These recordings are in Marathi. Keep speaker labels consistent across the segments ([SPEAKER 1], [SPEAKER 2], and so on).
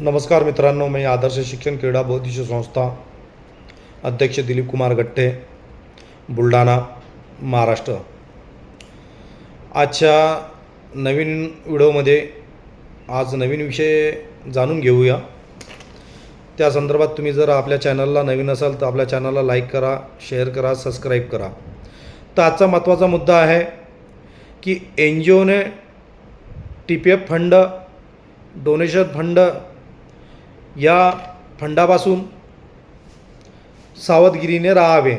[SPEAKER 1] नमस्कार मित्रांनो, मी आदर्श शिक्षण क्रीडा बौद्धिक संस्था अध्यक्ष दिलीप कुमार गट्टे, बुलढाणा, महाराष्ट्र. आजच्या नवीन व्हिडिओमध्ये आज नवीन विषय जाणून घेऊया. त्या संदर्भात तुम्ही जर आपल्या चॅनलला नवीन असाल तर आपल्या चॅनलला लाईक करा, शेअर करा, सबस्क्राईब करा. तर आजचा महत्त्वाचा मुद्दा आहे की NGOने TPF फंड, डोनेशन फंड या फंडापासून सावधगिरीने राहावे.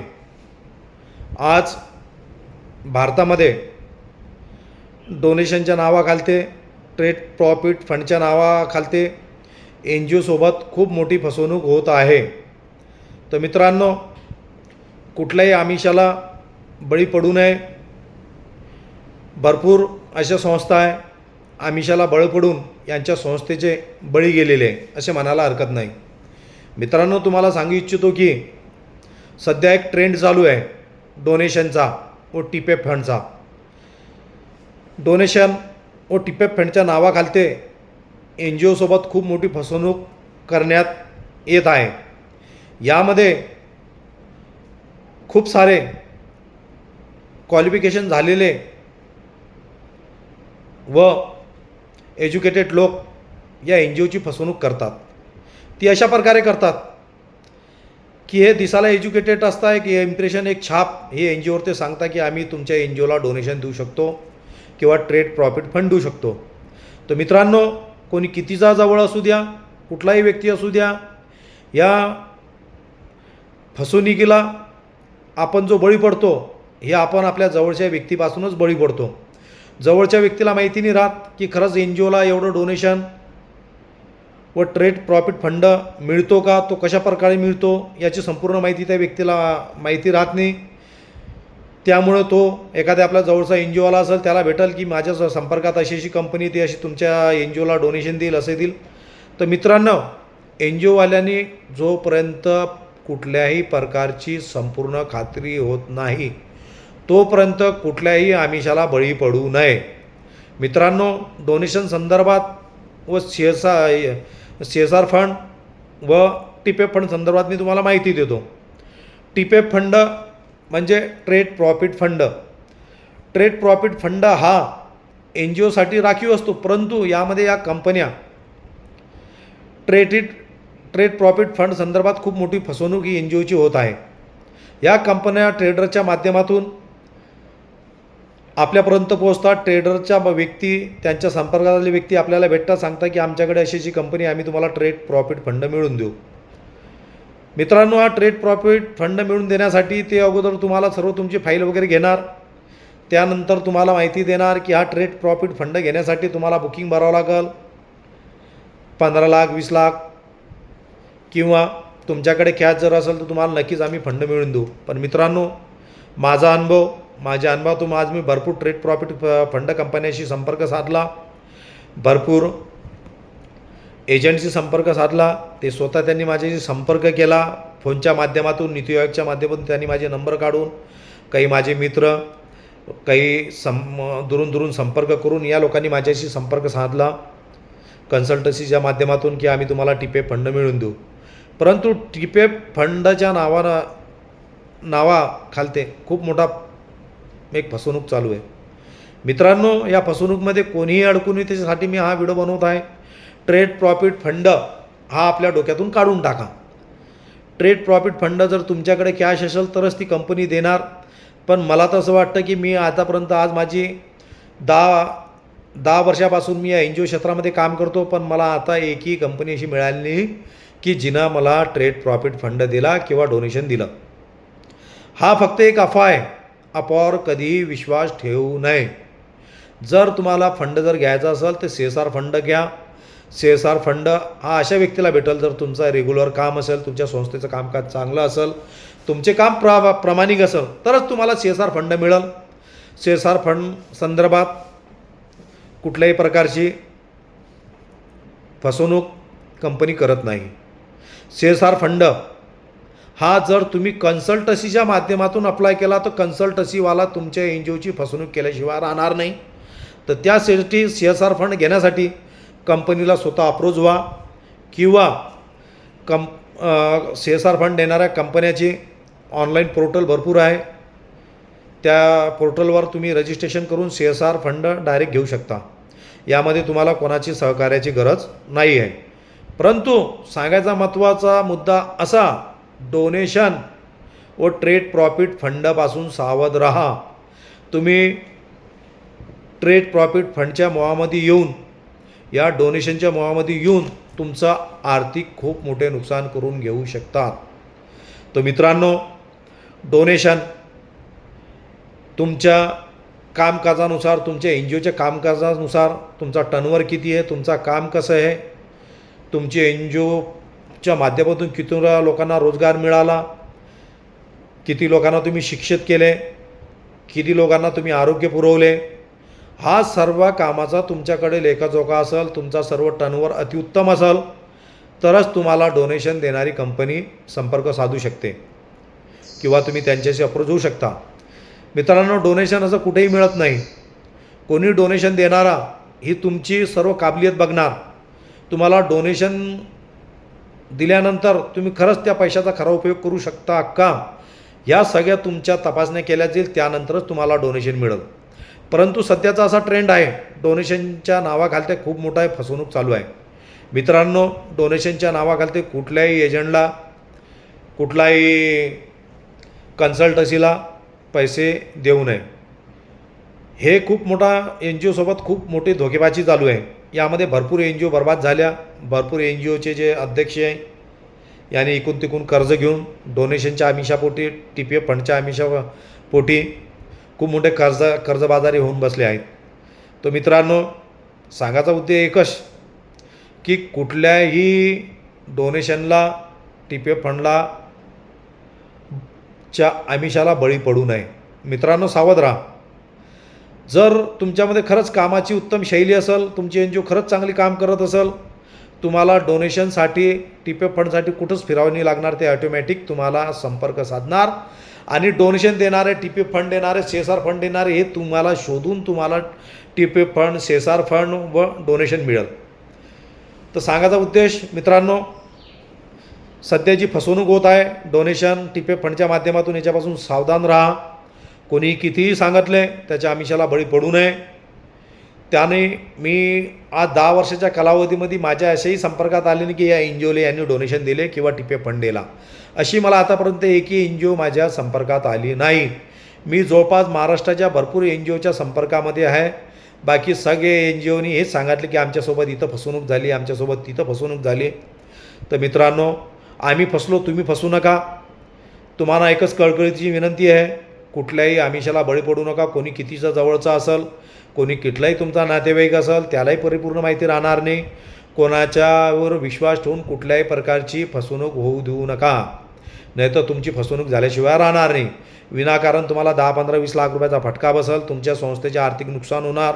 [SPEAKER 1] आज भारतामध्ये डोनेशनच्या नावाखालते, ट्रेड प्रॉफिट फंडच्या नावाखालते NGO सोबत खूप मोठी फसवणूक होत आहे. तर मित्रांनो, कुठल्याही आमिषाला बळी पडू नये. भरपूर अशा संस्था आहे आमिषाला बळ पडून यांच्या संस्थेचे बळी गेलेले असे म्हणायला हरकत नाही. मित्रांनो, तुम्हाला सांगू इच्छितो की सध्या एक ट्रेंड चालू आहे डोनेशनचा व TPF फंडचा. डोनेशन व TPF फंडच्या नावाखालते NGO सोबत खूप मोठी फसवणूक करण्यात येत आहे. यामध्ये खूप सारे क्वालिफिकेशन झालेले व एज्युकेटेड लोक या NGOची फसवणूक करतात. ती अशा प्रकारे करतात की हे दिसायला एज्युकेटेड असतं की इम्प्रेशन, एक छाप हे NGOवर ते सांगता की आम्ही तुमच्या NGOला डोनेशन देऊ शकतो किंवा ट्रेड प्रॉफिट फंड देऊ शकतो. तर मित्रांनो, कोणी कितीचा जवळ असू द्या, कुठलाही व्यक्ती असू द्या, या फसवणुकीला आपण जो बळी पडतो हे आपण आपल्या जवळच्या व्यक्तीपासूनच बळी पडतो. जवळच्या व्यक्तीला माहिती नाही राहत की खरंच NGOला एवढं डोनेशन व ट्रेड प्रॉफिट फंड मिळतो का, तो कशा प्रकारे मिळतो याची संपूर्ण माहिती त्या व्यक्तीला माहिती राहत नाही. त्यामुळं तो एखाद्या आपल्या जवळचा NGOवाला असेल त्याला भेटेल की माझ्या संपर्कात अशी अशी कंपनी, ती अशी तुमच्या NGOला डोनेशन देईल, असे देईल. तर मित्रांनो, NGOवाल्यांनी जोपर्यंत कुठल्याही प्रकारची संपूर्ण खात्री होत नाही तोपर्यंत कुठल्याही आमिषाला बळी पडू नये. मित्रांनो, डोनेशन संदर्भात व CSR फंड व TPF फंड संदर्भात मी तुम्हाला माहिती देतो. TPF फंड म्हणजे trade profit fund. Trade profit fund हा NGOसाठी राखीव असतो, परंतु यामध्ये या कंपन्या ट्रेड प्रॉफिट फंड संदर्भात खूप मोठी फसवणूक ही NGOची होत आहे. या कंपन्या ट्रेडरच्या माध्यमातून आपल्यापर्यंत पोहोचतात. ट्रेडरच्या व्यक्ती, त्यांच्या संपर्कातले व्यक्ती आपल्याला भेटतात, सांगतात की आमच्याकडे अशी अशी कंपनी, आम्ही तुम्हाला ट्रेड प्रॉफिट फंड मिळवून देऊ. मित्रांनो, हा ट्रेड प्रॉफिट फंड मिळवून देण्यासाठी ते अगोदर तुम्हाला सर्व तुमची फाईल वगैरे घेणार. त्यानंतर तुम्हाला माहिती देणार की हा ट्रेड प्रॉफिट फंड घेण्यासाठी तुम्हाला बुकिंग भरावं लागेल 15 लाख, 20 लाख, किंवा तुमच्याकडे कॅश जर असेल तर तुम्हाला नक्कीच आम्ही फंड मिळवून देऊ. पण मित्रांनो, माझ्या अनुभवातून आज मी भरपूर ट्रेड प्रॉफिट फंड कंपन्यांशी संपर्क साधला, भरपूर एजंटशी संपर्क साधला. ते स्वतः त्यांनी माझ्याशी संपर्क केला फोनच्या माध्यमातून, नीती आयोगच्या माध्यमातून त्यांनी माझे नंबर काढून, काही माझे मित्र, काही दुरून संपर्क करून या लोकांनी माझ्याशी संपर्क साधला कन्सल्टन्सीच्या माध्यमातून की आम्ही तुम्हाला TPF फंड मिळवून देऊ. परंतु TPF फंडच्या नावाखालते खूप मोठा एक फसवणूक चालू आहे. मित्रांनो, या फसवणूकमध्ये कोणीही अडकू नये त्याच्यासाठी मी हा व्हिडिओ बनवत आहे. ट्रेड प्रॉफिट फंड हा आपल्या डोक्यातून काढून टाका. ट्रेड प्रॉफिट फंड जर तुमच्याकडे कॅश असेल तरच ती कंपनी देणार. पण मला तर असं वाटतं की मी आतापर्यंत, आज माझी 10 वर्षापासून मी या NGO क्षेत्रामध्ये काम करतो, पण मला आता एकही कंपनी अशी मिळाली नाही की जिनं मला ट्रेड प्रॉफिट फंड दिला किंवा डोनेशन दिलं. हा फक्त एक अफवा आहे. अफवावर कधीही विश्वास ठेवू नये. जर तुम्हाला फंड जर घ्यायचा असेल तर CSR फंड घ्या. CSR फंड हा अशा व्यक्तीला भेटेल जर तुमचं रेग्युलर काम असेल, तुमच्या संस्थेचं कामकाज चांगलं असेल, तुमचे काम प्रामाणिक असेल तरच तुम्हाला CSR फंड मिळेल. CSR फंड संदर्भात कुठल्याही प्रकारची फसवणूक कंपनी करत नाही. CSR फंड हा जर तुम्ही कन्सल्टन्सीच्या माध्यमातून अप्लाय केला तर कन्सल्टन्सीवाला तुमच्या NGOची फसवणूक केल्याशिवाय राहणार नाही. तर त्यासाठी CSR फंड घेण्यासाठी कंपनीला स्वतः अप्रोच व्हा, किंवा CSR फंड देणाऱ्या कंपन्याची ऑनलाईन पोर्टल भरपूर आहे. त्या पोर्टलवर तुम्ही रजिस्ट्रेशन करून CSR फंड डायरेक्ट घेऊ शकता. यामध्ये तुम्हाला कोणाची सहकार्याची गरज नाही आहे. परंतु सांगायचा महत्त्वाचा मुद्दा असा, डोनेशन व ट्रेड प्रॉफिट फंडापासून सावध राहा. तुम्ही ट्रेड प्रॉफिट फंडच्या मोहामध्ये येऊन, या डोनेशनच्या मोहामध्ये येऊन तुमचं आर्थिक खूप मोठे नुकसान करून घेऊ शकतात. तर मित्रांनो, डोनेशन तुमच्या कामकाजानुसार, तुमच्या NGOच्या कामकाजानुसार, तुमचा टर्नओव्हर किती आहे, तुमचा काम कसं आहे, तुमची NGOच्या माध्यमातून किती लोकांना रोजगार मिळाला, किती लोकांना तुम्ही शिक्षित केले, किती लोकांना तुम्ही आरोग्य पुरवले, हा सर्व कामाचा तुमच्याकडे लेखाजोखा असेल, तुमचा सर्व टर्नओव्हर अतिउत्तम असेल, तरच तुम्हाला डोनेशन देणारी कंपनी संपर्क साधू शकते किंवा तुम्ही त्यांच्याशी अप्रोच होऊ शकता. मित्रांनो, डोनेशन असं कुठेही मिळत नाही. कोणी डोनेशन देणारा ही तुमची सर्व काबिलियत बघणार. तुम्हाला डोनेशन दिल्यानंतर तुम्ही खरंच त्या पैशाचा खरा उपयोग करू शकता का, या सगळ्या तुमच्या तपासण्या केल्या जाईल. त्यानंतरच तुम्हाला डोनेशन मिळेल. परंतु सध्याचा असा ट्रेंड आहे, डोनेशनच्या नावाखालते खूप मोठा फसवणूक चालू आहे. मित्रांनो, डोनेशनच्या नावाखालते कुठल्याही एजंटला, कुठलाही कन्सल्टन्सीला पैसे देऊ नये. हे खूप मोठा NGOसोबत खूप मोठी धोकेबाजी चालू आहे. यामध्ये भरपूर NGO बर्बाद झाल्या. भरपूर NGOचे जे अध्यक्ष आहे यांनी इकून तिकून कर्ज घेऊन डोनेशनच्या आमिषापोटी, TPF फंडच्या आमिषापोटी खूप मोठे कर्जबाजारी होऊन बसले आहेत. तर मित्रांनो, सांगायचा उद्देश एकच की कुठल्याही डोनेशनला, TPF फंडला च्या आमिषाला बळी पडू नये. मित्रांनो, सावध राहा. जर तुमच्यामध्ये खरंच कामाची उत्तम शैली असेल, तुमची NGO खरंच चांगली काम करत असेल, तुम्हाला डोनेशनसाठी, TPF फंडसाठी कुठंच फिरावं नाही लागणार. ते ऑटोमॅटिक तुम्हाला संपर्क साधणार आणि डोनेशन देणारे, TPF फंड देणारे, CSR फंड देणारे हे तुम्हाला शोधून तुम्हाला TPF फंड, CSR फंड व डोनेशन मिळेल. तर सांगायचा उद्देश मित्रांनो, सध्या जी फसवणूक होत आहे डोनेशन, TPF फंडच्या माध्यमातून, याच्यापासून सावधान राहा. कोणी कितीही सांगितले त्याच्या आमिषाला बळी पडू नये. त्याने मी आज 10 वर्षाच्या कालावधीमध्ये माझ्या असेही संपर्कात आले नाही की या NGOला यांनी डोनेशन दिले किंवा TPF फंड दिला. अशी मला आतापर्यंत एकही NGO माझ्या संपर्कात आली नाही. मी जवळपास महाराष्ट्राच्या भरपूर NGOच्या संपर्कामध्ये आहे. बाकी सगळे NGOनी हेच सांगितले की आमच्यासोबत इथं फसवणूक झाली, आमच्यासोबत तिथं फसवणूक झाली. तर मित्रांनो, आम्ही फसलो, तुम्ही फसू नका. तुम्हाला एकच कळकळीची विनंती आहे, कुठल्याही आमिषाला बळी पडू नका. कोणी कितीचा जवळचा असेल, कोणी कुठलाही तुमचा नातेवाईक असेल, त्यालाही परिपूर्ण माहिती राहणार नाही. कोणाच्यावर विश्वास ठेवून कुठल्याही प्रकारची फसवणूक होऊ देऊ नका, नाहीतर तुमची फसवणूक झाल्याशिवाय राहणार नाही. विनाकारण तुम्हाला 10, 15, 20 लाख रुपयाचा फटका बसेल, तुमच्या संस्थेचे आर्थिक नुकसान होणार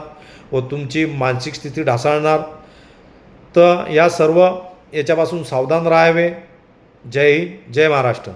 [SPEAKER 1] व तुमची मानसिक स्थिती ढासळणार. तर या सर्व याच्यापासून सावधान राहावे. जय हिंद, जय महाराष्ट्र.